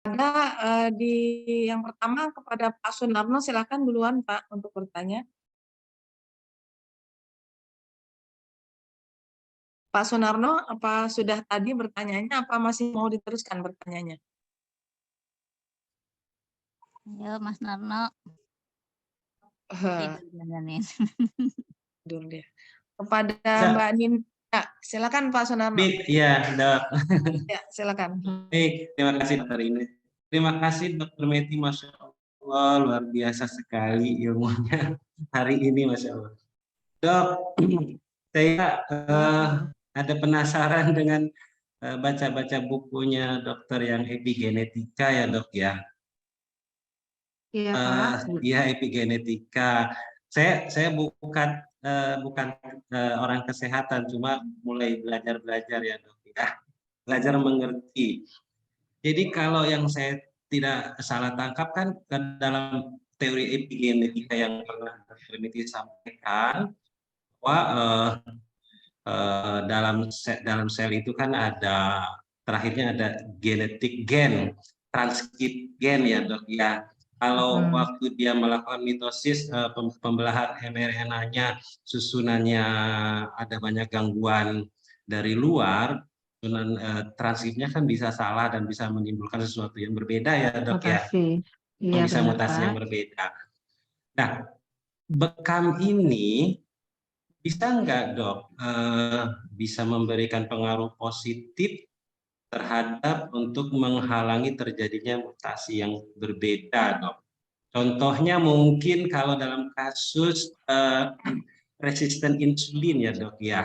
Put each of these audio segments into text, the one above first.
Ada di yang pertama kepada Pak Sunarno, silakan duluan Pak untuk bertanya. Pak Sunarno, apa sudah tadi bertanyanya, apa masih mau diteruskan bertanyanya? Ayo Mas Narno. Tidur nih. Tidur dia. Kepada Mbak Ninda, silakan Pak Sunarno. Iya, Dok. Ya, silakan. Baik, terima kasih Dokter ini. Terima kasih Dokter Meti, Masya Allah, luar biasa sekali ilmunya hari ini, Masya Allah. Dok, saya ada penasaran dengan baca-baca bukunya dokter yang epigenetika ya Dok ya. Iya Pak. Iya, epigenetika. Saya bukan orang kesehatan, cuma mulai belajar ya Dok ya. Belajar mengerti. Jadi kalau yang saya tidak salah tangkap kan dalam teori epigenetika yang pernah Dr. Miti sampaikan bahwa dalam sel itu kan ada terakhirnya ada genetik gen, transkrip gen ya Dok ya. Kalau waktu dia melakukan mitosis pembelahan mRNA-nya susunannya ada banyak gangguan dari luar, susunan transkripnya kan bisa salah dan bisa menimbulkan sesuatu yang berbeda ya Dok ya. Iya, Bisa mutasi yang berbeda. Nah, bekam ini bisa nggak Dok bisa memberikan pengaruh positif terhadap untuk menghalangi terjadinya mutasi yang berbeda Dok? Contohnya mungkin kalau dalam kasus resisten insulin ya Dok ya.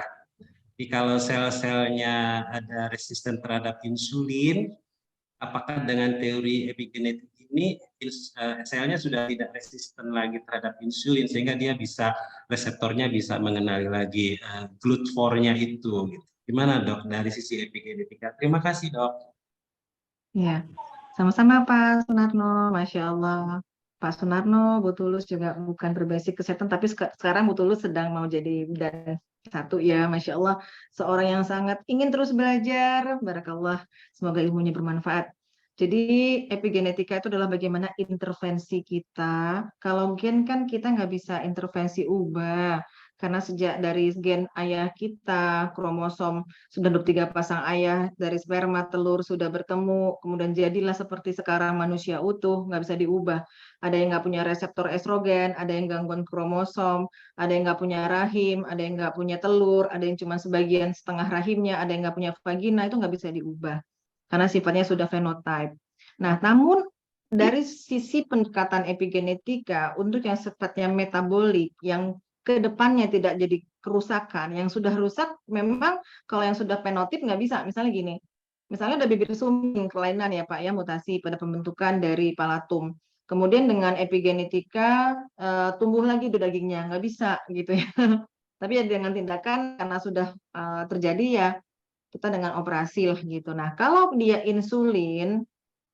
Jadi kalau sel-selnya ada resisten terhadap insulin, apakah dengan teori epigenetik ini selnya sudah tidak resisten lagi terhadap insulin sehingga dia bisa reseptornya bisa mengenali lagi GLUT4-nya itu gitu. Gimana Dok dari sisi epigenetika? Terima kasih Dok. Iya, sama-sama Pak Sunarno, Masya Allah. Pak Sunarno, Bu Tulus juga bukan berbasic kesehatan, tapi sekarang Bu Tulus sedang mau jadi dan satu ya, Masya Allah. Seorang yang sangat ingin terus belajar, barakallah. Semoga ilmunya bermanfaat. Jadi epigenetika itu adalah bagaimana intervensi kita. Kalau mungkin kan kita nggak bisa intervensi ubah, karena sejak dari gen ayah kita, kromosom sudah 23 pasang ayah, dari sperma telur sudah bertemu, kemudian jadilah seperti sekarang manusia utuh, nggak bisa diubah. Ada yang nggak punya reseptor estrogen, ada yang gangguan kromosom, ada yang nggak punya rahim, ada yang nggak punya telur, ada yang cuma sebagian setengah rahimnya, ada yang nggak punya vagina, itu nggak bisa diubah karena sifatnya sudah fenotype. Nah, namun dari sisi pendekatan epigenetika untuk yang sifatnya metabolik, yang ke depannya tidak jadi kerusakan, yang sudah rusak memang kalau yang sudah fenotip nggak bisa. Misalnya gini, misalnya ada bibir suming kelainan ya Pak ya, mutasi pada pembentukan dari palatum. Kemudian dengan epigenetika tumbuh lagi itu dagingnya, nggak bisa gitu ya. Tapi ya dengan tindakan karena sudah terjadi ya kita dengan operasi lah gitu. Nah, kalau dia insulin,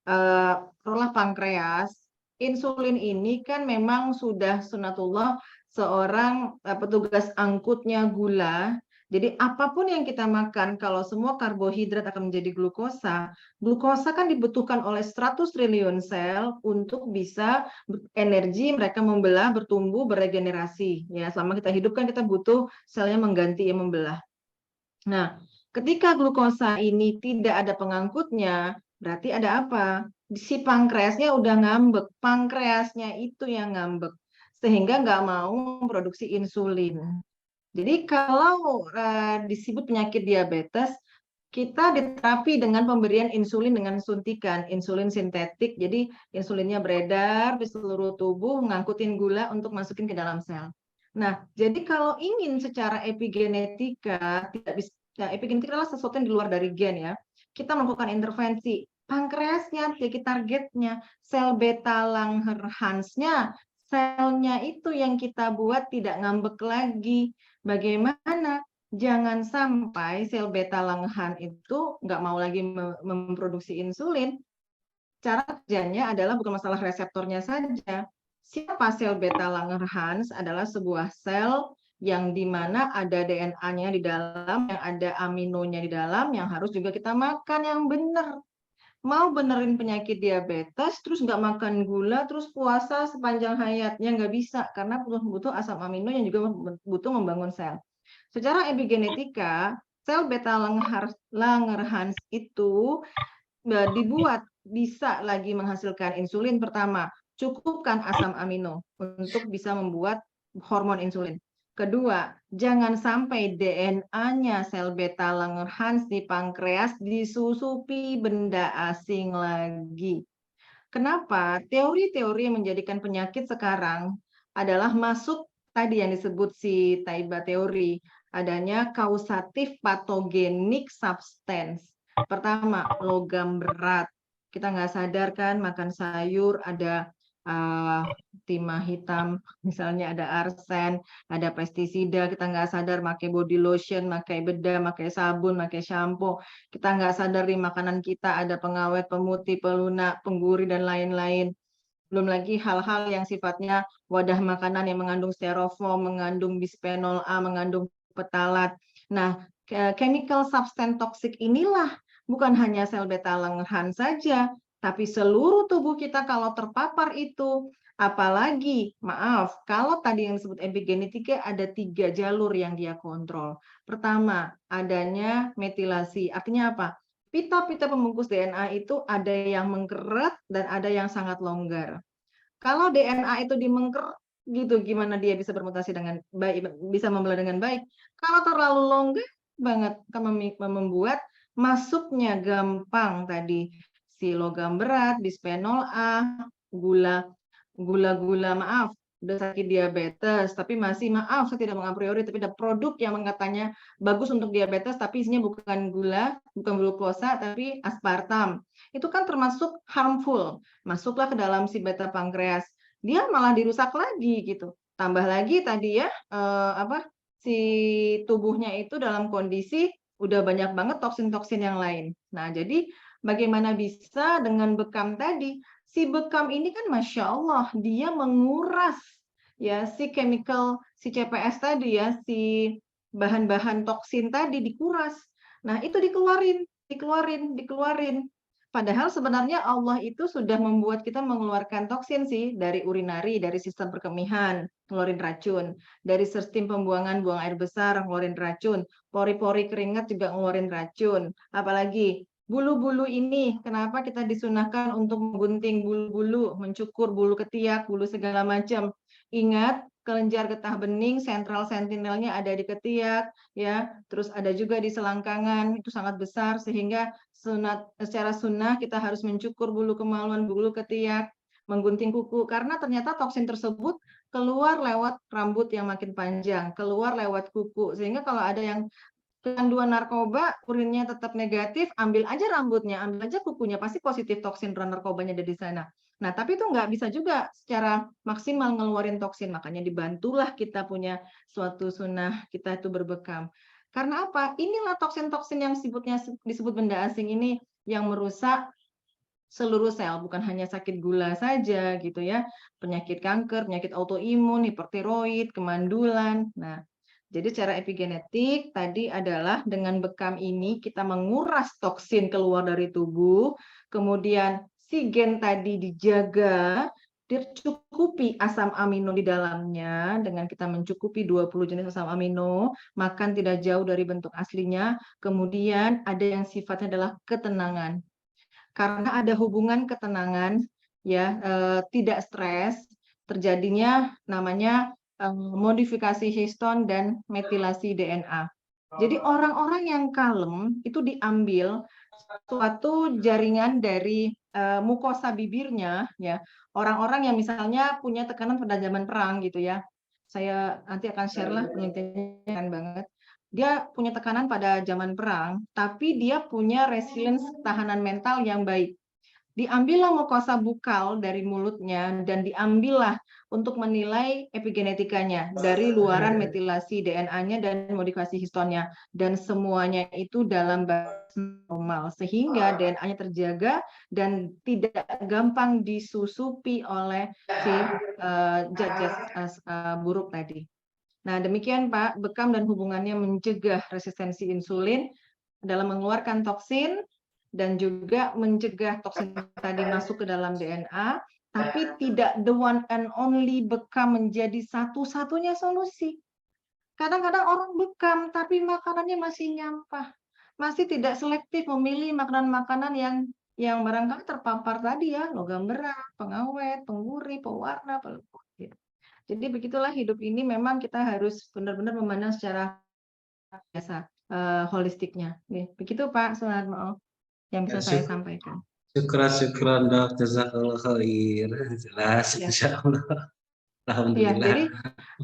taruhlah pankreas, insulin ini kan memang sudah sunatullah seorang petugas angkutnya gula. Jadi apapun yang kita makan, kalau semua karbohidrat akan menjadi glukosa, glukosa kan dibutuhkan oleh 100 triliun sel untuk bisa energi mereka membelah, bertumbuh, beregenerasi. Ya, selama kita hidup kan kita butuh selnya mengganti yang membelah. Nah, ketika glukosa ini tidak ada pengangkutnya, berarti ada apa? Si pankreasnya udah ngambek, pankreasnya itu yang ngambek, sehingga nggak mau memproduksi insulin. Jadi kalau disebut penyakit diabetes, kita diterapi dengan pemberian insulin dengan suntikan, insulin sintetik. Jadi insulinnya beredar di seluruh tubuh, ngangkutin gula untuk masukin ke dalam sel. Nah, jadi kalau ingin secara epigenetika, tidak bisa, epigenetika adalah sesuatu yang di luar dari gen ya. Kita melakukan intervensi, pankreasnya jadi targetnya, sel beta Langerhans-nya, selnya itu yang kita buat tidak ngambek lagi. Bagaimana? Jangan sampai sel beta Langerhans itu nggak mau lagi memproduksi insulin. Cara kerjanya adalah bukan masalah reseptornya saja. Siapa sel beta Langerhans? Adalah sebuah sel yang di mana ada DNA-nya di dalam, yang ada aminonya di dalam, yang harus juga kita makan yang benar. mau benerin penyakit diabetes, terus nggak makan gula, terus puasa sepanjang hayatnya nggak bisa, karena butuh asam amino yang juga butuh membangun sel. Secara epigenetika, sel beta Langerhans itu dibuat bisa lagi menghasilkan insulin pertama, cukupkan asam amino untuk bisa membuat hormon insulin. Kedua, jangan sampai DNA-nya sel beta Langerhans di pankreas disusupi benda asing lagi. Kenapa? Teori-teori yang menjadikan penyakit sekarang adalah masuk tadi yang disebut si Taiba teori, adanya causative pathogenic substance. Pertama, logam berat. Kita nggak sadar kan makan sayur ada timah hitam, misalnya ada arsen, ada pestisida, kita nggak sadar pakai body lotion, pakai bedah, pakai sabun, pakai shampoo. Kita nggak sadar di makanan kita ada pengawet, pemutih, pelunak, penggurih, dan lain-lain. Belum lagi hal-hal yang sifatnya wadah makanan yang mengandung styrofoam, mengandung bisphenol A, mengandung petalat. Nah, chemical substance toxic inilah bukan hanya sel beta Langerhans saja, tapi seluruh tubuh kita kalau terpapar itu, apalagi, maaf, kalau tadi yang disebut epigenetika ada 3 jalur yang dia kontrol. Pertama, adanya metilasi. Artinya apa? Pita-pita pembungkus DNA itu ada yang mengkeret dan ada yang sangat longgar. Kalau DNA itu dimengker, gitu, gimana dia bisa bermutasi dengan baik, bisa membelah dengan baik? Kalau terlalu longgar banget, akan membuat masuknya gampang tadi si logam berat, bisphenol A, gula-gula maaf, udah sakit diabetes, tapi masih maaf, saya tidak mengapriori, tapi ada produk yang katanya bagus untuk diabetes, tapi isinya bukan gula, bukan glukosa, tapi aspartam. Itu kan termasuk harmful, masuklah ke dalam si beta pankreas. Dia malah dirusak lagi gitu. Tambah lagi tadi ya, si tubuhnya itu dalam kondisi udah banyak banget toksin-toksin yang lain. Nah, jadi bagaimana bisa dengan bekam tadi? Si bekam ini kan Masya Allah, dia menguras ya si chemical, si CPS tadi ya, si bahan-bahan toksin tadi dikuras. Nah, itu dikeluarin. Padahal sebenarnya Allah itu sudah membuat kita mengeluarkan toksin sih dari urinari, dari sistem perkemihan, ngeluarin racun. Dari sistem pembuangan buang air besar, ngeluarin racun. Pori-pori keringat juga ngeluarin racun. Apalagi bulu-bulu ini, kenapa kita disunahkan untuk menggunting bulu-bulu, mencukur bulu ketiak, bulu segala macam. Ingat, kelenjar getah bening, sentral sentinelnya ada di ketiak, ya. Terus ada juga di selangkangan, itu sangat besar sehingga secara sunnah kita harus mencukur bulu kemaluan, bulu ketiak, menggunting kuku karena ternyata toksin tersebut keluar lewat rambut yang makin panjang, keluar lewat kuku. Sehingga kalau ada yang kecanduan narkoba, urinnya tetap negatif, ambil aja rambutnya, ambil aja kukunya, pasti positif toksin narkobanya ada di sana. Nah, tapi itu nggak bisa juga secara maksimal ngeluarin toksin, makanya dibantulah kita punya suatu sunnah, kita itu berbekam. Karena apa? Inilah toksin-toksin yang disebut benda asing ini yang merusak seluruh sel, bukan hanya sakit gula saja gitu ya, penyakit kanker, penyakit autoimun, hipertiroid, kemandulan. Nah, jadi secara epigenetik tadi adalah dengan bekam ini kita menguras toksin keluar dari tubuh, kemudian si gen tadi dijaga, tercukupi asam amino di dalamnya dengan kita mencukupi 20 jenis asam amino, makan tidak jauh dari bentuk aslinya, kemudian ada yang sifatnya adalah ketenangan. Karena ada hubungan ketenangan ya, tidak stres, terjadinya namanya modifikasi histon dan metilasi DNA. Jadi orang-orang yang kalem itu diambil suatu jaringan dari mukosa bibirnya ya. Orang-orang yang misalnya punya tekanan pada zaman perang gitu ya. Saya nanti akan share lah penelitiannya banget. Dia punya tekanan pada zaman perang, tapi dia punya resilience ketahanan mental yang baik. Diambillah mukosa bukal dari mulutnya dan diambillah untuk menilai epigenetikanya dari luaran metilasi DNA-nya dan modifikasi histonnya, dan semuanya itu dalam batas normal sehingga DNA-nya terjaga dan tidak gampang disusupi oleh si zat-zat buruk tadi. Nah, demikian Pak, bekam dan hubungannya mencegah resistensi insulin dalam mengeluarkan toksin dan juga mencegah toksin tadi masuk ke dalam DNA, tapi tidak the one and only bekam menjadi satu-satunya solusi. Kadang-kadang orang bekam, tapi makanannya masih nyampah. Masih tidak selektif memilih makanan-makanan yang barangkali terpapar tadi ya, logam berat, pengawet, penggurih, pewarna, pelembut. Gitu. Jadi begitulah hidup ini memang kita harus benar-benar memandang secara biasa, holistiknya. Begitu Pak Sunarno yang bisa saya sampaikan. Syukran dok, jazakallah khair. Jelas, Ya. insya Allah. Ya, Alhamdulillah. jadi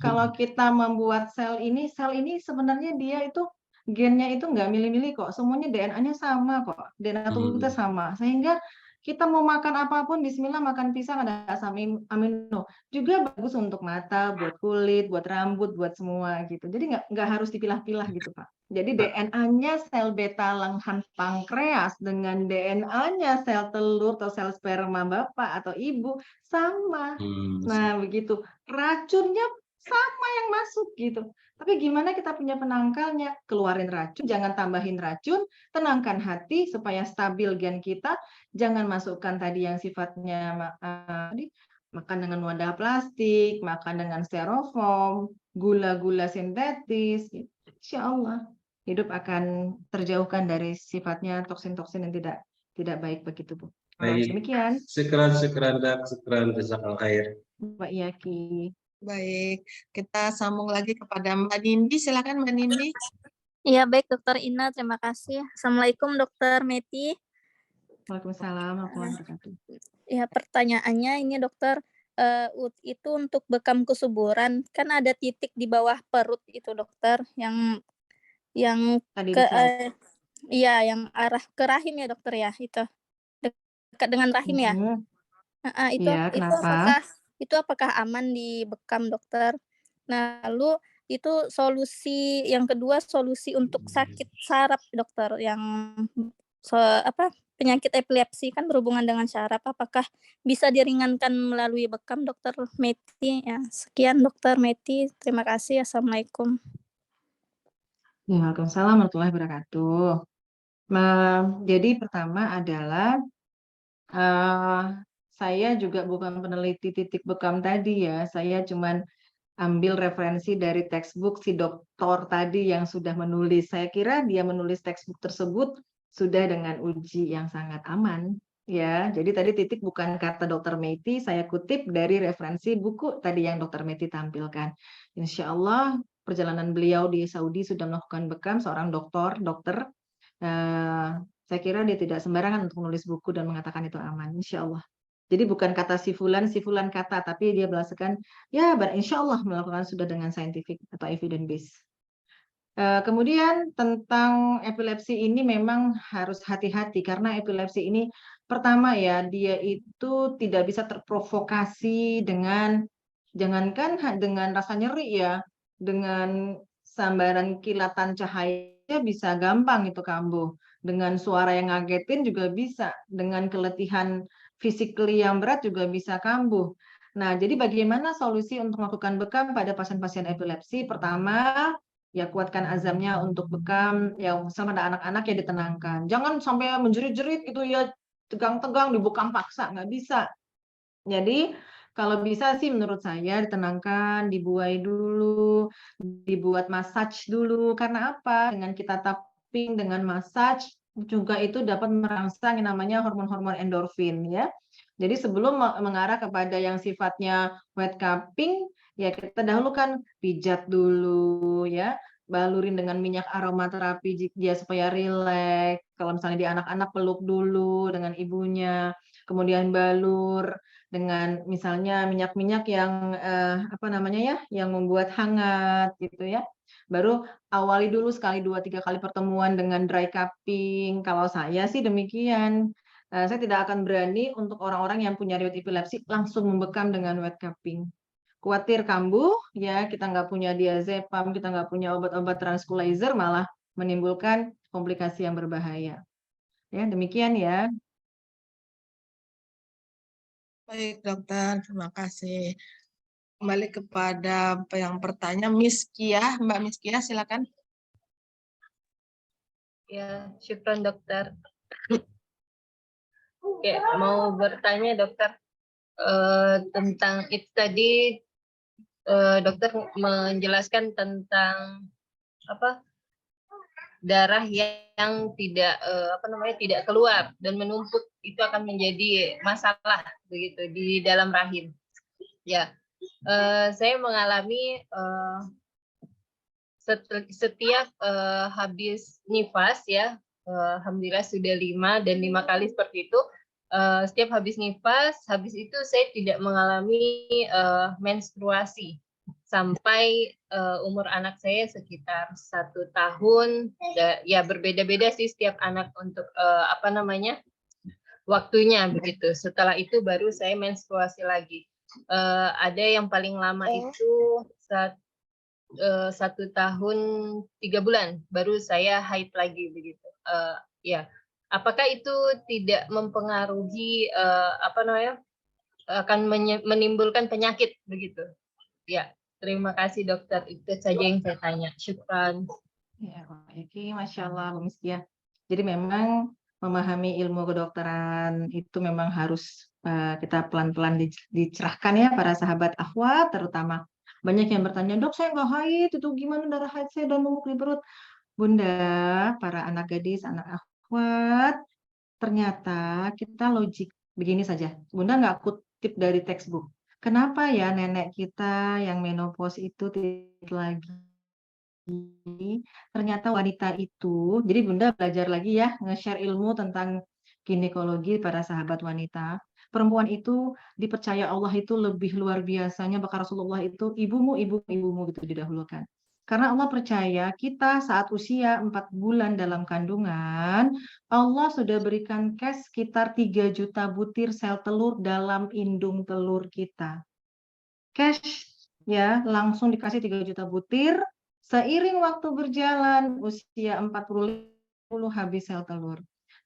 kalau kita membuat sel ini sebenarnya dia itu gennya itu nggak milih-milih kok, semuanya DNA-nya sama kok, DNA tubuh kita sama. Sehingga kita mau makan apapun, bismillah makan pisang ada asam amino. Juga bagus untuk mata, buat kulit, buat rambut, buat semua gitu. Jadi nggak harus dipilah-pilah gitu Pak. Jadi DNA-nya sel beta langhan pankreas dengan DNA-nya sel telur atau sel sperma bapak atau ibu sama. Nah, begitu. Racunnya sama yang masuk gitu. Tapi gimana kita punya penangkalnya? Keluarin racun, jangan tambahin racun, tenangkan hati supaya stabil gen kita, jangan masukkan tadi yang sifatnya makan dengan wadah plastik, makan dengan styrofoam, gula-gula sintetis. Insya Allah hidup akan terjauhkan dari sifatnya toksin-toksin yang tidak baik bagi tubuh. Baik. Demikian, Syukran dok, syukran jazakallah khair. Mbak Yaki. Baik, kita sambung lagi kepada Mbak Nindi. Silakan Mbak Nindi. Iya, baik Dokter Ina, terima kasih. Assalamualaikum Dokter Meti. Waalaikumsalam warahmatullahi wabarakatuh. Ya, pertanyaannya ini Dokter, itu untuk bekam kesuburan, kan ada titik di bawah perut itu Dokter, yang Tadi ke di slide. iya, yang arah ke rahim ya Dokter ya, itu dekat dengan rahim ya. Itu Iya, kenapa? apakah aman dibekam Dokter? Nah, lalu itu solusi yang kedua, solusi untuk sakit saraf Dokter, yang penyakit epilepsi kan berhubungan dengan saraf, apakah bisa diringankan melalui bekam Dokter Meti? Ya, sekian Dokter Meti, terima kasih. Assalamualaikum. Ya, waalaikumsalam warahmatullahi wabarakatuh. Jadi pertama adalah saya juga bukan peneliti titik bekam tadi ya. Saya cuman ambil referensi dari textbook si dokter tadi yang sudah menulis. Saya kira dia menulis textbook tersebut sudah dengan uji yang sangat aman. Ya, jadi tadi titik bukan kata Dr. Meti, saya kutip dari referensi buku tadi yang Dr. Meti tampilkan. Insya Allah perjalanan beliau di Saudi sudah melakukan bekam, seorang dokter. Saya kira dia tidak sembarangan untuk menulis buku dan mengatakan itu aman, insya Allah. Jadi bukan kata si fulan kata, tapi dia berdasarkan ya insya Allah melakukan sudah dengan scientific atau evidence base. Kemudian tentang epilepsi ini memang harus hati-hati karena epilepsi ini pertama ya dia itu tidak bisa terprovokasi dengan jangankan dengan rasa nyeri ya, dengan sambaran kilatan cahaya bisa gampang itu kambuh. Dengan suara yang ngagetin juga bisa, dengan keletihan physically yang berat juga bisa kambuh. Nah, jadi bagaimana solusi untuk melakukan bekam pada pasien-pasien epilepsi? Pertama, ya kuatkan azamnya untuk bekam, ya sama ada anak-anak ya ditenangkan. Jangan sampai menjerit-jerit itu ya tegang-tegang dibekam paksa, nggak bisa. Jadi kalau bisa sih menurut saya ditenangkan, dibuai dulu, dibuat massage dulu. Karena apa? Dengan kita tapping, dengan massage juga itu dapat merangsang yang namanya hormon-hormon endorfin ya. Jadi sebelum mengarah kepada yang sifatnya wet cupping, ya kita dahulukan pijat dulu ya, balurin dengan minyak aromaterapi dia supaya rileks. Kalau misalnya di anak-anak peluk dulu dengan ibunya, kemudian balur dengan misalnya minyak-minyak yang yang membuat hangat gitu ya. Baru awali dulu sekali, 2, 3 kali pertemuan dengan dry cupping. Kalau saya sih demikian. Saya tidak akan berani untuk orang-orang yang punya riwayat epilepsi langsung membekam dengan wet cupping. Khawatir kambuh, ya kita nggak punya diazepam, kita nggak punya obat-obat tranquilizer, malah menimbulkan komplikasi yang berbahaya. Ya, demikian ya. Baik dokter, terima kasih. Kembali kepada yang bertanya, Miss Kia. Mbak Miss Kia, silakan. Ya, syukron dokter. Kayak mau bertanya dokter tentang itu tadi, dokter menjelaskan tentang apa, darah yang tidak tidak keluar dan menumpuk, itu akan menjadi masalah begitu di dalam rahim. Ya, saya mengalami setiap habis nifas ya, alhamdulillah sudah 5 dan 5 kali seperti itu. Setiap habis nifas, habis itu saya tidak mengalami menstruasi sampai umur anak saya sekitar 1 tahun. Ya berbeda-beda sih setiap anak untuk waktunya begitu. Setelah itu baru saya menstruasi lagi. Ada yang paling lama itu 1 tahun 3 bulan baru saya haid lagi begitu. Ya, apakah itu tidak mempengaruhi akan menimbulkan penyakit begitu? Ya, terima kasih dokter. Itu saja yang saya tanya. Syukran. Ya, oke, Masya Allah, Bu Miskia. Jadi memang memahami ilmu kedokteran itu memang harus kita pelan-pelan dicerahkan ya para sahabat akhwat terutama. Banyak yang bertanya, dok saya nggak haid, itu gimana darah haid saya dan numpuk di perut? Bunda, para anak gadis, anak akhwat, ternyata kita logik begini saja. Bunda nggak kutip dari textbook. Kenapa ya nenek kita yang menopause itu tidak lagi? Ternyata wanita itu, jadi Bunda belajar lagi ya, nge-share ilmu tentang ginekologi para sahabat wanita. Perempuan itu dipercaya Allah itu lebih luar biasanya, bahkan Rasulullah itu ibumu gitu didahulukan. Karena Allah percaya kita saat usia 4 bulan dalam kandungan, Allah sudah berikan cash sekitar 3 juta butir sel telur dalam indung telur kita. Cash ya, langsung dikasih 3 juta butir. Seiring waktu berjalan, usia 40 habis sel telur.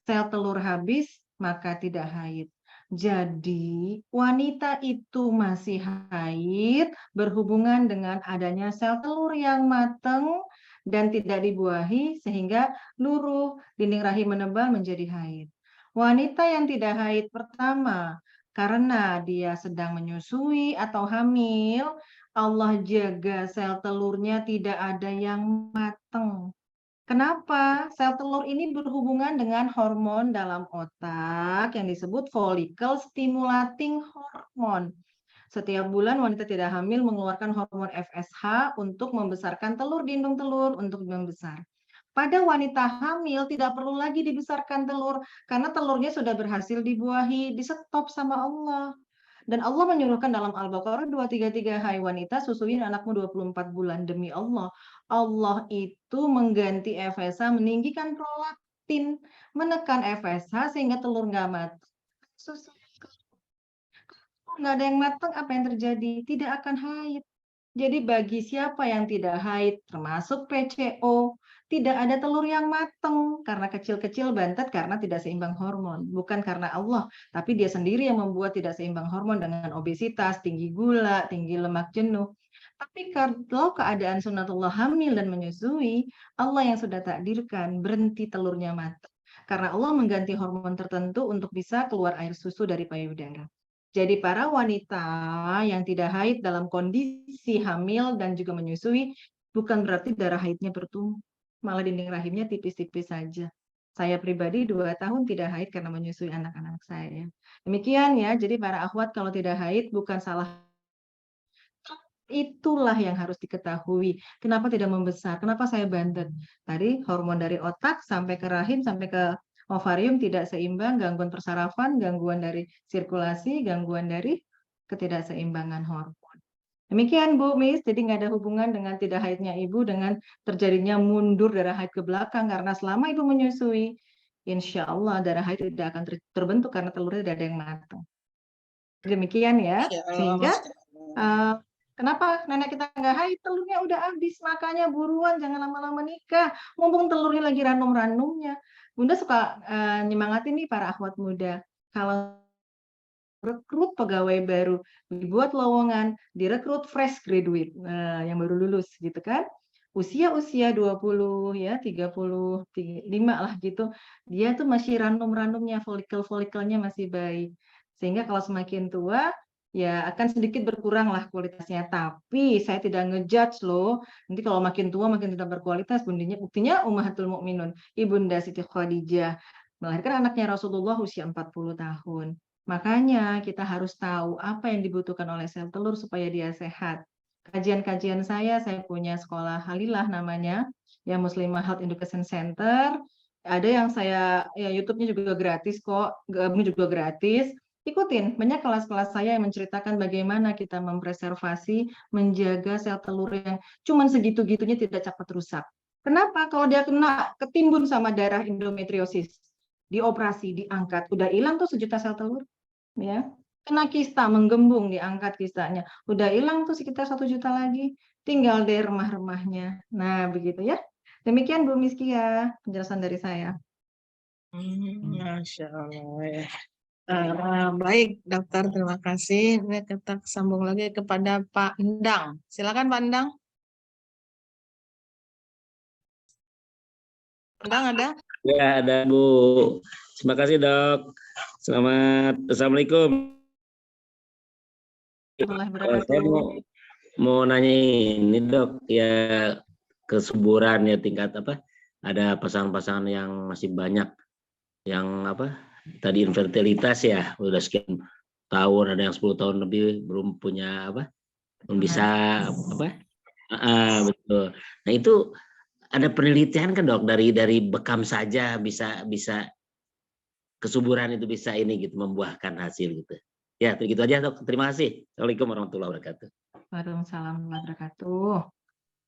Sel telur habis, maka tidak haid. Jadi, wanita itu masih haid berhubungan dengan adanya sel telur yang matang dan tidak dibuahi sehingga luruh, dinding rahim menebal menjadi haid. Wanita yang tidak haid pertama, karena dia sedang menyusui atau hamil, Allah jaga sel telurnya tidak ada yang matang. Kenapa? Sel telur ini berhubungan dengan hormon dalam otak yang disebut follicle stimulating hormone. Setiap bulan wanita tidak hamil mengeluarkan hormon FSH untuk membesarkan telur di indung telur untuk membesar. Pada wanita hamil tidak perlu lagi dibesarkan telur karena telurnya sudah berhasil dibuahi, di-stop sama Allah. Dan Allah menyuruhkan dalam Al-Baqarah 233, hai wanita susuin anakmu 24 bulan demi Allah. Allah itu mengganti FSH, meninggikan prolaktin, menekan FSH sehingga telur nggak matang. Susu nggak ada yang matang, apa yang terjadi? Tidak akan haid. Jadi bagi siapa yang tidak haid, termasuk PCO, tidak ada telur yang matang karena kecil-kecil bantet karena tidak seimbang hormon. Bukan karena Allah, tapi dia sendiri yang membuat tidak seimbang hormon dengan obesitas, tinggi gula, tinggi lemak jenuh. Tapi kalau keadaan sunatullah hamil dan menyusui, Allah yang sudah takdirkan berhenti telurnya matang. Karena Allah mengganti hormon tertentu untuk bisa keluar air susu dari payudara. Jadi para wanita yang tidak haid dalam kondisi hamil dan juga menyusui, bukan berarti darah haidnya bertumbuh. Malah dinding rahimnya tipis-tipis saja. Saya pribadi 2 tahun tidak haid karena menyusui anak-anak saya. Demikian ya, jadi para akhwat kalau tidak haid bukan salah. Itulah yang harus diketahui. Kenapa tidak membesar? Kenapa saya bantet? Tadi hormon dari otak sampai ke rahim, sampai ke ovarium tidak seimbang, gangguan persarafan, gangguan dari sirkulasi, gangguan dari ketidakseimbangan hormon. Demikian Bu Miss, jadi nggak ada hubungan dengan tidak haidnya Ibu dengan terjadinya mundur darah haid ke belakang karena selama Ibu menyusui, insya Allah darah haid tidak akan terbentuk karena telurnya tidak ada yang matang. Demikian ya, sehingga kenapa nenek kita nggak haid? Telurnya udah habis, makanya buruan jangan lama-lama nikah. Mumpung telurnya lagi ranum-ranumnya. Bunda suka nyemangatin nih para akhwat muda. Kalau rekrut pegawai baru, dibuat lowongan, direkrut fresh graduate yang baru lulus gitu kan. usia 20 ya 35 lah gitu, dia tuh masih ranum-ranumnya, folikel-folikelnya masih baik. Sehingga kalau semakin tua ya akan sedikit berkurang lah kualitasnya. Tapi saya tidak ngejudge loh. Nanti kalau makin tua makin tidak berkualitas, buktinya Ummahatul Mukminun, Ibunda Siti Khadijah melahirkan anaknya Rasulullah usia 40 tahun. Makanya kita harus tahu apa yang dibutuhkan oleh sel telur supaya dia sehat. Kajian-kajian saya punya sekolah Halilah namanya, ya Muslimah Health Education Center. Ada yang saya, ya YouTube-nya juga gratis kok, gabung juga gratis. Ikutin, banyak kelas-kelas saya yang menceritakan bagaimana kita mempreservasi, menjaga sel telur yang cuman segitu-gitunya tidak cepat rusak. Kenapa? Kalau dia ketimbun sama darah endometriosis, dioperasi, diangkat, udah hilang tuh 1 juta sel telur, ya. Kena kista, menggembung, diangkat kistanya, udah hilang tuh sekitar 1 juta lagi, tinggal deh remah-remahnya. Nah, begitu ya. Demikian Bu Miskia, penjelasan dari saya. Masya Allah ya. Baik dokter, terima kasih. Ini kita sambung lagi kepada Pak Endang. Silakan Pak Endang. Endang ada? Ya, ada Bu. Terima kasih dok. Assalamualaikum. Saya mau nanya ini dok, ya kesuburan ya tingkat apa? Ada pasangan-pasangan yang masih banyak yang apa? Tadi infertilitas ya, udah sekian tahun, ada yang 10 tahun lebih belum punya apa? Belum bisa apa? Betul. Nah itu ada penelitian kan dok, dari bekam saja bisa kesuburan itu bisa ini gitu, membuahkan hasil gitu. Ya, begitu aja dok. Terima kasih. Assalamualaikum warahmatullahi wabarakatuh. Waalaikumsalam warahmatullahi wabarakatuh.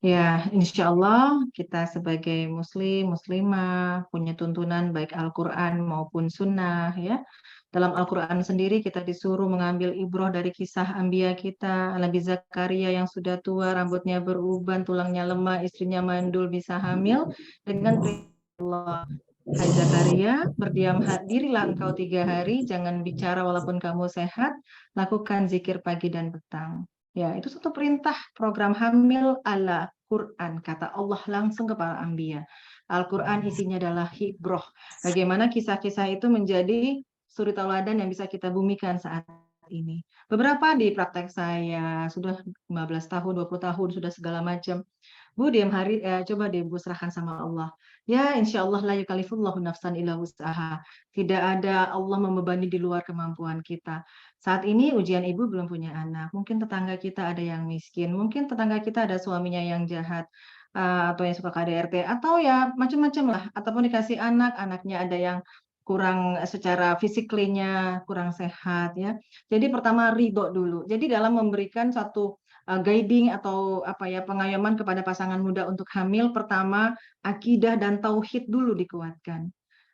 Ya, insya Allah kita sebagai muslim, muslimah punya tuntunan baik Al-Quran maupun sunnah ya. Dalam Al-Quran sendiri kita disuruh mengambil ibroh dari kisah Anbiya kita, Nabi Zakaria yang sudah tua, rambutnya beruban, tulangnya lemah, istrinya mandul bisa hamil dengan perintah Allah. Hai Zakaria, berdiam dirilah engkau 3 hari, jangan bicara walaupun kamu sehat, lakukan zikir pagi dan petang. Ya, itu satu perintah program hamil ala Quran, kata Allah langsung kepada Anbiya. Al-Quran isinya adalah hibroh. Bagaimana kisah-kisah itu menjadi suri tauladan yang bisa kita bumikan saat ini. Beberapa di praktek saya, sudah 15 tahun, 20 tahun, sudah segala macam. Bu, diam hari, coba deh Bu serahkan sama Allah. Ya, insya Allah la yukallifullahu nafsan illa wus'aha. Tidak ada Allah membebani di luar kemampuan kita. Saat ini ujian ibu belum punya anak. Mungkin tetangga kita ada yang miskin. Mungkin tetangga kita ada suaminya yang jahat. Atau yang suka KDRT. Atau ya macam-macam lah. Ataupun dikasih anak, anaknya ada yang kurang secara fisiklinya, kurang sehat ya. Jadi pertama ridho dulu. Jadi dalam memberikan satu guiding atau apa ya pengayoman kepada pasangan muda untuk hamil, pertama akidah dan tauhid dulu dikuatkan.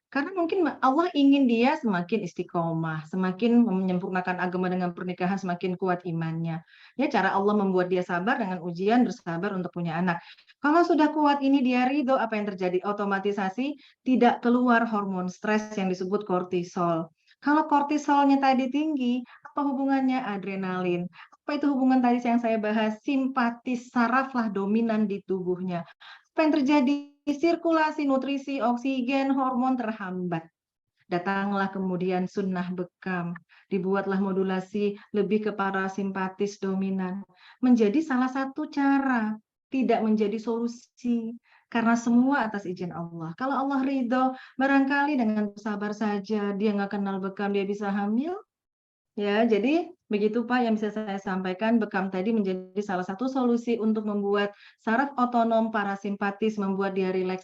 Karena mungkin Allah ingin dia semakin istiqomah, semakin menyempurnakan agama dengan pernikahan, semakin kuat imannya. Ya, cara Allah membuat dia sabar dengan ujian, bersabar untuk punya anak. Kalau sudah kuat ini dia ridho, apa yang terjadi? Otomatisasi tidak keluar hormon stres yang disebut kortisol. Kalau kortisolnya tadi tinggi, apa hubungannya? Adrenalin. Apa itu hubungan tadi yang saya bahas? Simpatis, saraflah dominan di tubuhnya. Apa yang terjadi? Sirkulasi, nutrisi, oksigen, hormon terhambat. Datanglah kemudian sunnah bekam. Dibuatlah modulasi lebih ke parasimpatis dominan. Menjadi salah satu cara, tidak menjadi solusi. Karena semua atas izin Allah. Kalau Allah ridho, barangkali dengan sabar saja, dia nggak kenal bekam, dia bisa hamil. Ya, jadi begitu Pak yang bisa saya sampaikan, bekam tadi menjadi salah satu solusi untuk membuat saraf otonom parasimpatis, membuat dia rileks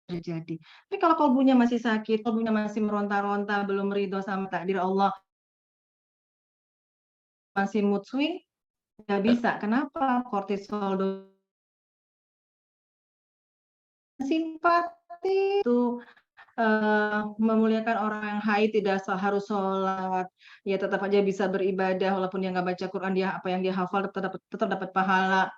terjadi. Tapi kalau kalbunya masih sakit, kalbunya masih meronta-ronta, belum ridho sama takdir Allah, masih mood swing, nggak bisa. Kenapa? Kortisol simpati itu memuliakan orang yang haid, tidak harus sholat, ya tetap aja bisa beribadah walaupun dia nggak baca Quran, dia apa yang dia hafal tetap dapat pahala.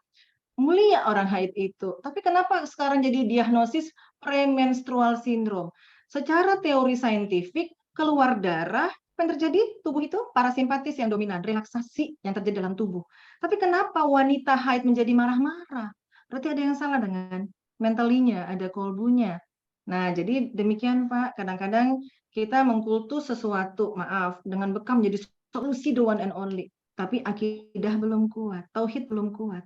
Mulia orang haid itu. Tapi kenapa sekarang jadi diagnosis premenstrual syndrome? Secara teori saintifik, keluar darah, apa yang terjadi? Tubuh itu parasimpatis yang dominan, relaksasi yang terjadi dalam tubuh. Tapi kenapa wanita haid menjadi marah-marah? berarti ada yang salah dengan mentalinya, ada kolbunya. Nah, jadi demikian Pak, kadang-kadang kita mengkultus sesuatu, maaf, dengan bekam jadi solusi the one and only. Tapi akidah belum kuat, tauhid belum kuat,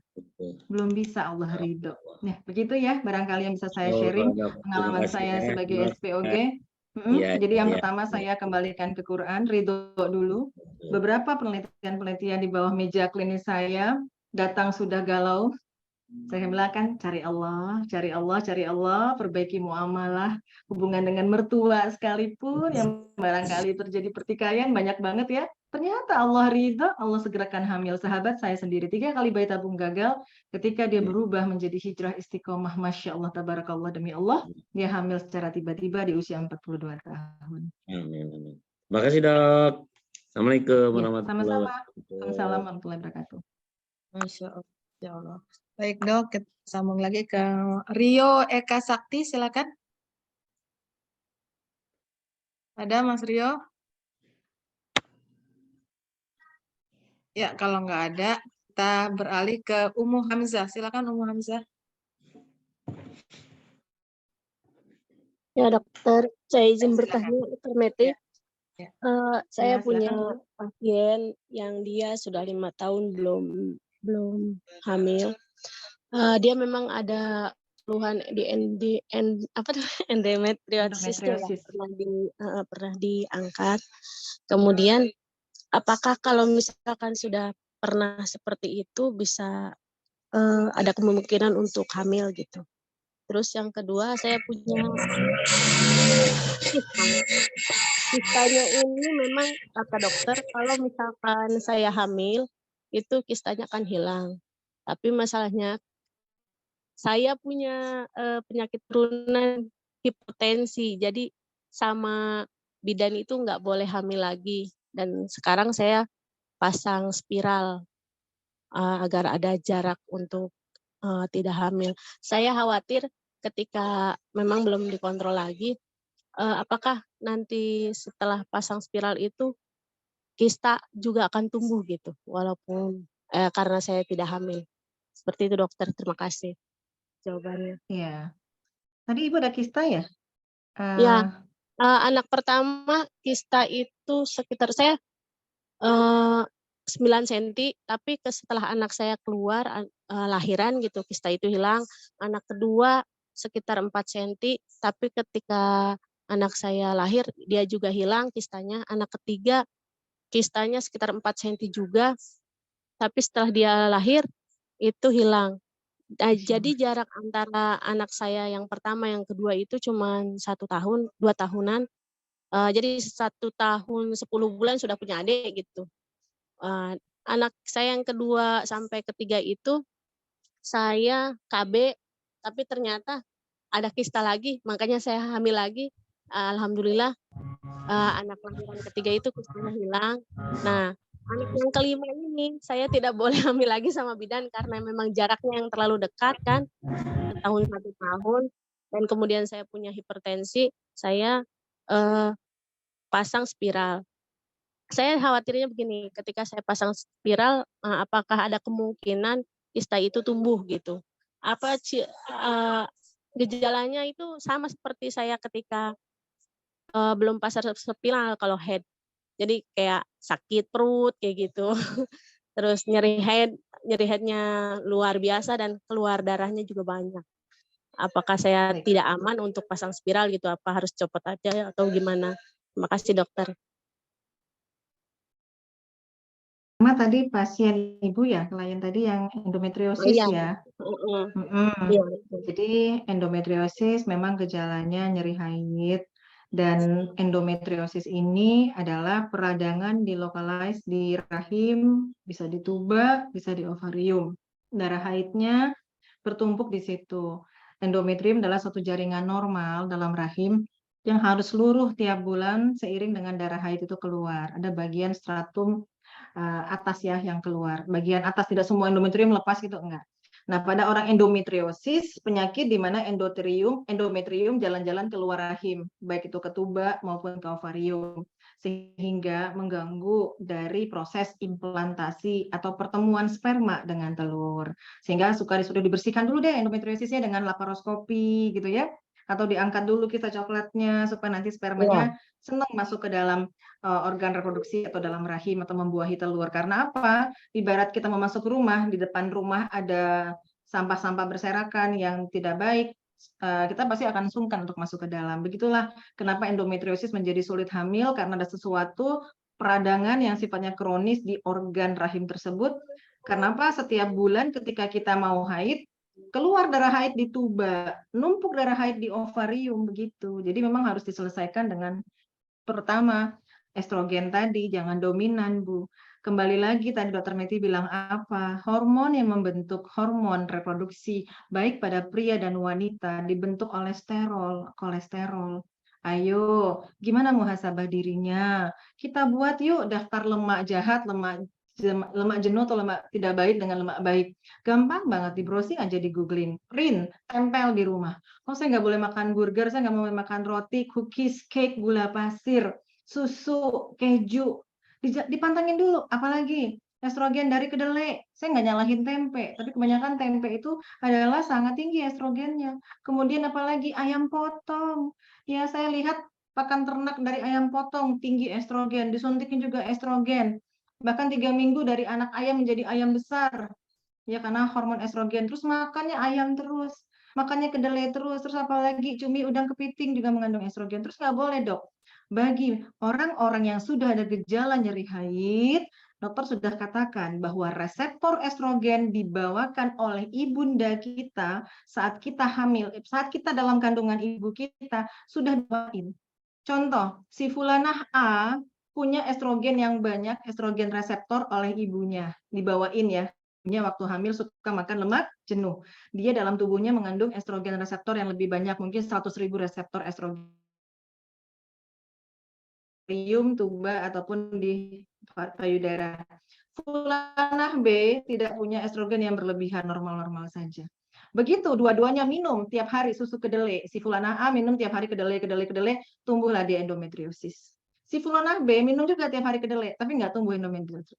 belum bisa Allah ridho. Nah, begitu ya, barangkali yang bisa saya Oh, sharing Dok, terima pengalaman kasih saya ya. sebagai Dok. SPOG. Iya, Jadi yang iya, pertama iya. saya kembalikan ke Quran, ridho dulu. Beberapa penelitian-penelitian di bawah meja klinis saya datang sudah galau. Saya bilang cari Allah, cari Allah, cari Allah, perbaiki muamalah, hubungan dengan mertua sekalipun yang barangkali terjadi pertikaian banyak banget ya. Ternyata Allah ridho, Allah segerakan hamil. Sahabat saya sendiri 3 kali bayi tabung gagal, ketika dia berubah menjadi hijrah istiqomah, Masya Allah, tabarakallah, demi Allah, dia hamil secara tiba-tiba di usia 42 tahun. Amin, amin. Terima kasih, Dok. Assalamualaikum Ya, warahmatullahi sama-sama. wabarakatuh. Assalamualaikum warahmatullahi wabarakatuh. Masya Allah. Ya Allah. Baik dok, kita sambung lagi ke Rio Eka Sakti, silakan. Ada Mas Rio? Ya, kalau nggak ada, kita beralih ke Umu Hamzah. Silakan Umu Hamzah. Ya dokter, saya izin Silakan. bertanya, Dokter Meti. Ya. Saya Ya, punya silakan, Bu. pasien yang dia sudah 5 tahun belum hamil. Dia memang ada keluhan di endometriosis tuh ya, Endometriosis. pernah diangkat. Kemudian apakah kalau misalkan sudah pernah seperti itu bisa ada kemungkinan untuk hamil gitu. Terus yang kedua saya punya kistanya ini memang kata dokter kalau misalkan saya hamil itu kistanya akan hilang. Tapi masalahnya saya punya penyakit turunan hipertensi. Jadi sama bidan itu nggak boleh hamil lagi. Dan sekarang saya pasang spiral agar ada jarak untuk tidak hamil. Saya khawatir ketika memang belum dikontrol lagi, apakah nanti setelah pasang spiral itu kista juga akan tumbuh gitu, walaupun karena saya tidak hamil. Seperti itu dokter, terima kasih jawabannya. Iya. Tadi Ibu ada kista ya? Ya, anak pertama kista itu sekitar saya 9 cm, tapi setelah anak saya keluar lahiran gitu, kista itu hilang. Anak kedua sekitar 4 cm, tapi ketika anak saya lahir dia juga hilang kistanya. Anak ketiga kistanya sekitar 4 cm juga, tapi setelah dia lahir itu hilang. Jadi jarak antara anak saya yang pertama yang kedua itu cuma 1 tahun, 2 tahunan. Jadi 1 tahun 10 bulan sudah punya adik gitu. Anak saya yang kedua sampai ketiga itu saya KB, tapi ternyata ada kista lagi, makanya saya hamil lagi. Alhamdulillah anak lahiran ketiga itu kistanya hilang. Nah, anak yang kelima ini saya tidak boleh hamil lagi sama bidan karena memang jaraknya yang terlalu dekat kan, setahun 1 tahun, dan kemudian saya punya hipertensi, saya pasang spiral. Saya khawatirnya begini, ketika saya pasang spiral, apakah ada kemungkinan kista itu tumbuh gitu? Apa gejalanya itu sama seperti saya ketika belum pasang spiral kalau head. Jadi kayak sakit perut kayak gitu. Terus nyeri headnya luar biasa dan keluar darahnya juga banyak. Apakah saya Baik. tidak aman untuk pasang spiral gitu? Apa harus copot aja atau gimana? Terima kasih dokter. Sama tadi pasien Ibu ya, klien tadi yang endometriosis Iya. ya. Iya. Jadi endometriosis memang gejalanya nyeri haid, dan endometriosis ini adalah peradangan dilokalize di rahim, bisa di tuba, bisa di ovarium. Darah haidnya bertumpuk di situ. Endometrium adalah suatu jaringan normal dalam rahim yang harus luruh tiap bulan seiring dengan darah haid itu keluar. Ada bagian stratum atas ya yang keluar. Bagian atas tidak semua endometrium lepas gitu, enggak. Nah, pada orang endometriosis, penyakit di mana endometrium jalan-jalan keluar rahim, baik itu ke tuba maupun ke ovarium. sehingga mengganggu dari proses implantasi atau pertemuan sperma dengan telur. Sehingga sudah dibersihkan dulu deh endometriosisnya dengan laparoskopi gitu ya, atau diangkat dulu kisah coklatnya supaya nanti spermanya senang masuk ke dalam organ reproduksi atau dalam rahim atau membuahi telur. Karena apa? Ibarat kita mau masuk rumah, di depan rumah ada sampah-sampah berserakan yang tidak baik, kita pasti akan sungkan untuk masuk ke dalam. Begitulah kenapa endometriosis menjadi sulit hamil, karena ada sesuatu peradangan yang sifatnya kronis di organ rahim tersebut. Kenapa setiap bulan ketika kita mau haid, keluar darah haid di tuba, numpuk darah haid di ovarium begitu. Jadi memang harus diselesaikan dengan pertama estrogen tadi, jangan dominan, Bu. Kembali lagi tadi Dokter Meti bilang apa? Hormon yang membentuk hormon reproduksi baik pada pria dan wanita dibentuk oleh kolesterol. Ayo, gimana muhasabah dirinya? Kita buat yuk daftar lemak jahat, lemak jenuh atau lemak tidak baik dengan lemak baik. Gampang banget, di browsing aja, di googling. Print, tempel di rumah. Oh, saya nggak boleh makan burger, saya nggak mau makan roti, cookies, cake, gula pasir, susu, keju. Dipantengin dulu, apalagi estrogen dari kedelai. Saya nggak nyalahin tempe, tapi kebanyakan tempe itu adalah sangat tinggi estrogennya. Kemudian apalagi ayam potong. Ya, saya lihat pakan ternak dari ayam potong tinggi estrogen, disuntikin juga estrogen. Bahkan 3 minggu dari anak ayam menjadi ayam besar. Ya, karena hormon estrogen. Terus makannya ayam terus, makannya kedelai terus apalagi cumi, udang, kepiting juga mengandung estrogen. Terus nggak boleh, Dok. Bagi orang-orang yang sudah ada gejala nyeri haid, dokter sudah katakan bahwa reseptor estrogen dibawakan oleh ibunda kita saat kita hamil, saat kita dalam kandungan ibu kita sudah dibawain. Contoh, si Fulanah A punya estrogen yang banyak, estrogen reseptor oleh ibunya, dibawain ya. Ibunya waktu hamil suka makan lemak jenuh. Dia dalam tubuhnya mengandung estrogen reseptor yang lebih banyak, mungkin 100.000 reseptor estrogen. Tuba ataupun di payudara. Fulanah B tidak punya estrogen yang berlebihan, normal-normal saja. Begitu dua-duanya minum tiap hari susu kedelai. Si Fulanah A minum tiap hari kedelai, tumbuhlah dia endometriosis. Si Fulanah B minum juga tiap hari kedelai, tapi nggak tumbuh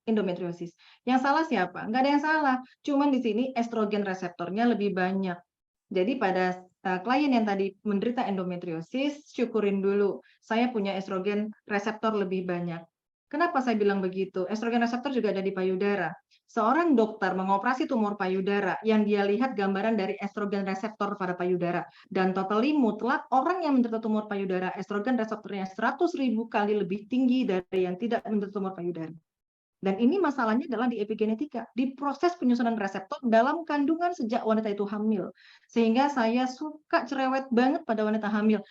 endometriosis. Yang salah siapa? Nggak ada yang salah. Cuman di sini estrogen reseptornya lebih banyak. Jadi pada klien yang tadi menderita endometriosis, syukurin dulu. Saya punya estrogen reseptor lebih banyak. Kenapa saya bilang begitu? Estrogen reseptor juga ada di payudara. Seorang dokter mengoperasi tumor payudara yang dia lihat gambaran dari estrogen reseptor pada payudara. Dan totally mutlak orang yang menderita tumor payudara, estrogen reseptornya 100.000 kali lebih tinggi dari yang tidak menderita tumor payudara. Dan ini masalahnya adalah di epigenetika, di proses penyusunan reseptor dalam kandungan sejak wanita itu hamil. Sehingga saya suka cerewet banget pada wanita hamil.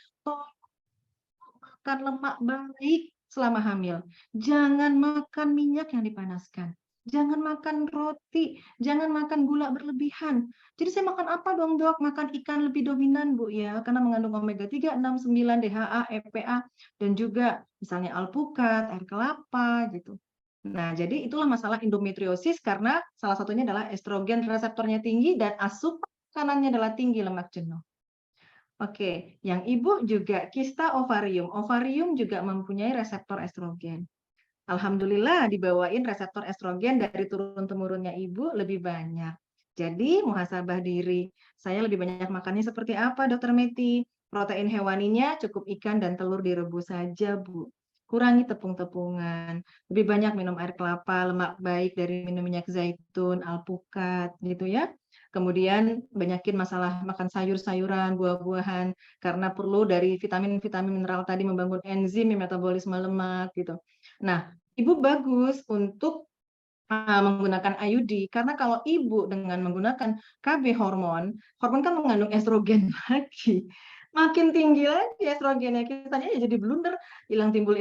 Makan lemak baik selama hamil. Jangan makan minyak yang dipanaskan. Jangan makan roti, jangan makan gula berlebihan. Jadi saya makan apa dong, Dok? Makan ikan lebih dominan, Bu, ya, karena mengandung omega 3, 6, 9, DHA, EPA, dan juga misalnya alpukat, air kelapa, gitu. Nah, jadi itulah masalah endometriosis karena salah satunya adalah estrogen reseptornya tinggi dan asupan makanannya adalah tinggi lemak jenuh. Oke, yang ibu juga kista ovarium. Ovarium juga mempunyai reseptor estrogen. Alhamdulillah dibawain reseptor estrogen dari turun-temurunnya ibu lebih banyak. Jadi muhasabah diri. Saya lebih banyak makannya seperti apa, Dokter Meti? Protein hewaninya cukup ikan dan telur direbus saja, Bu. Kurangi tepung-tepungan. Lebih banyak minum air kelapa, lemak baik dari minum minyak zaitun, alpukat, gitu ya. Kemudian banyakin masalah makan sayur-sayuran, buah-buahan, karena perlu dari vitamin-vitamin mineral tadi membangun enzim metabolisme lemak, gitu. Nah, ibu bagus untuk menggunakan IUD, karena kalau ibu dengan menggunakan KB hormon kan mengandung estrogen lagi. Makin tinggi lagi estrogennya, kitanya ya jadi blunder, hilang timbul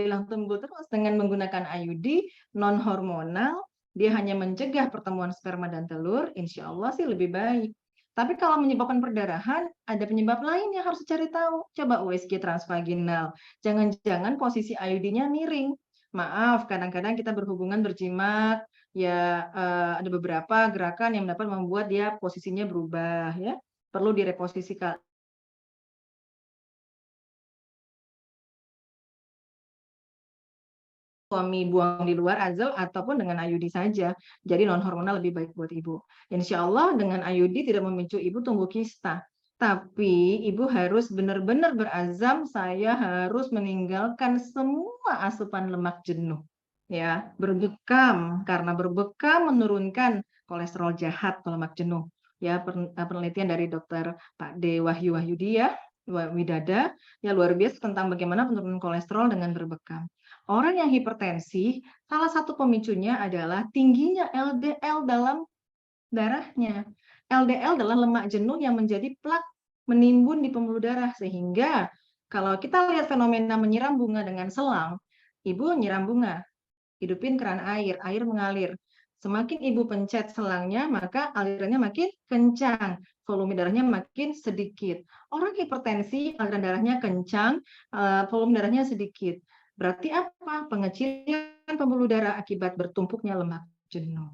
terus. Dengan menggunakan IUD non hormonal, dia hanya mencegah pertemuan sperma dan telur, insya Allah sih lebih baik. Tapi kalau menyebabkan perdarahan, ada penyebab lain yang harus dicari tahu. Coba USG transvaginal. Jangan-jangan posisi IUD-nya miring. Maaf, kadang-kadang kita berhubungan berjimat, ya ada beberapa gerakan yang dapat membuat dia posisinya berubah, ya. Perlu direposisikan. suami buang di luar azal ataupun dengan IUD saja. Jadi non hormonal lebih baik buat ibu. Insya Allah dengan IUD tidak memicu ibu tumbuh kista. Tapi ibu harus benar-benar berazam, saya harus meninggalkan semua asupan lemak jenuh. Ya, berbekam, karena berbekam menurunkan kolesterol jahat atau lemak jenuh. Ya, penelitian dari dokter Pak D. Wahyu Wahyudi ya, Widada, ya luar biasa tentang bagaimana penurunan kolesterol dengan berbekam. Orang yang hipertensi, salah satu pemicunya adalah tingginya LDL dalam darahnya. LDL adalah lemak jenuh yang menjadi plak menimbun di pembuluh darah, sehingga kalau kita lihat fenomena menyiram bunga dengan selang, ibu nyiram bunga, hidupin keran air, air mengalir. Semakin ibu pencet selangnya, maka alirannya makin kencang, volume darahnya makin sedikit. Orang hipertensi, aliran darahnya kencang, volume darahnya sedikit. Berarti apa? Pengecilan pembuluh darah akibat bertumpuknya lemak jenuh.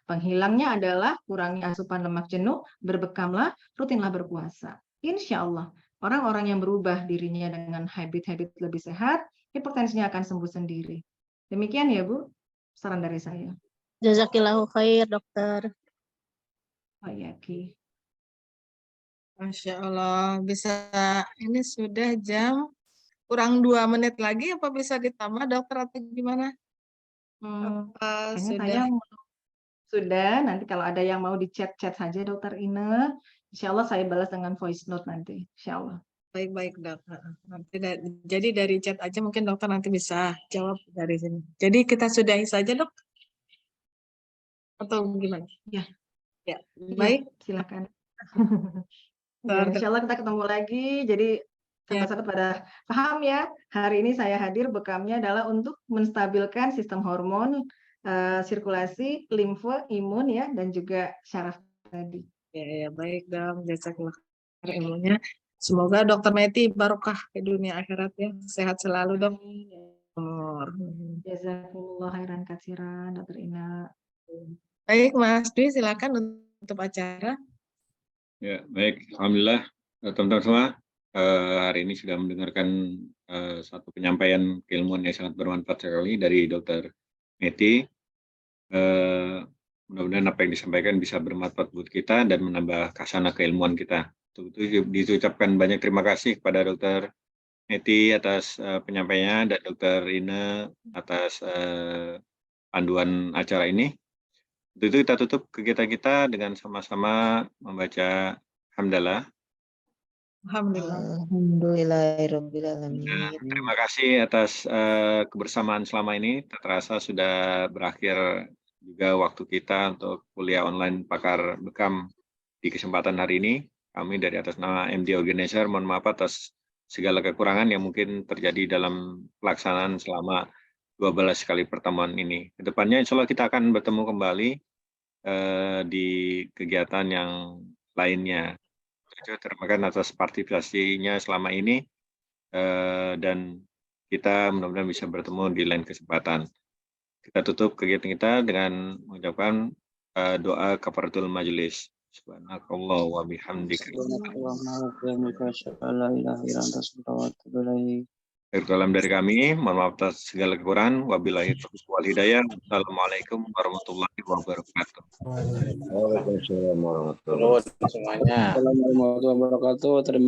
Penghilangnya adalah kurangi asupan lemak jenuh, berbekamlah, rutinlah berpuasa. Insya Allah, orang-orang yang berubah dirinya dengan habit-habit lebih sehat, hipertensinya akan sembuh sendiri. Demikian ya Bu, saran dari saya. Jazakillahu khair, dokter. Oh iya, Ki. Masya Allah, bisa ini sudah jam kurang 2 menit lagi, apa bisa ditambah dokter atau gimana? Apa Kayaknya sudah? sudah, nanti kalau ada yang mau di chat-chat saja Dokter Ine, insya Allah saya balas dengan voice note nanti, insya Allah. Baik-baik dok. Nanti jadi dari chat aja mungkin dokter nanti bisa jawab dari sini. Jadi kita sudahi saja dok? Atau gimana? Ya. Ya, baik. Silakan. Ya, insya Allah kita ketemu lagi. Jadi sahabat-sahabat pada paham ya. Hari ini saya hadir bekamnya adalah untuk menstabilkan sistem hormon, sirkulasi, limfe, imun ya, dan juga syaraf tadi. Ya baik dong. Jazakallah ilmunya. Semoga Dokter Meti barokah ke dunia akhirat ya. Sehat selalu dok. Jazakumullah khairan katsiran, Dokter Ina. Baik Mas Dwi, silakan untuk acara. Ya, baik. Alhamdulillah, teman-teman semua, hari ini sudah mendengarkan satu penyampaian keilmuan yang sangat bermanfaat sekali dari Dokter Meti. Mudah-mudahan apa yang disampaikan bisa bermanfaat buat kita dan menambah khazanah keilmuan kita. Untuk itu diucapkan banyak terima kasih kepada Dokter Meti atas penyampaiannya dan Dokter Ina atas panduan acara ini. Untuk itu kita tutup kegiatan kita dengan sama-sama membaca hamdalah. Alhamdulillahirrahmanirrahim. Terima kasih atas kebersamaan selama ini. Tak terasa sudah berakhir juga waktu kita untuk kuliah online pakar bekam di kesempatan hari ini. Kami dari atas nama MD Organizer mohon maaf atas segala kekurangan yang mungkin terjadi dalam pelaksanaan selama 12 kali pertemuan ini. Kedepannya insya Allah kita akan bertemu kembali di kegiatan yang lainnya. Terima kasih atas partisipasinya selama ini dan kita mudah-mudahan bisa bertemu di lain kesempatan. Kita tutup kegiatan kita dengan mengucapkan doa kafaratul majelis. Subhanakallah wa bihamdika. Kalam dari kami, mohon maaf atas segala kekurangan. Wabillahi taufiq wal hidayah. Assalamualaikum warahmatullahi wabarakatuh. Waalaikumsalam warahmatullahi wabarakatuh. Assalamualaikum warahmatullahi wabarakatuh. Terima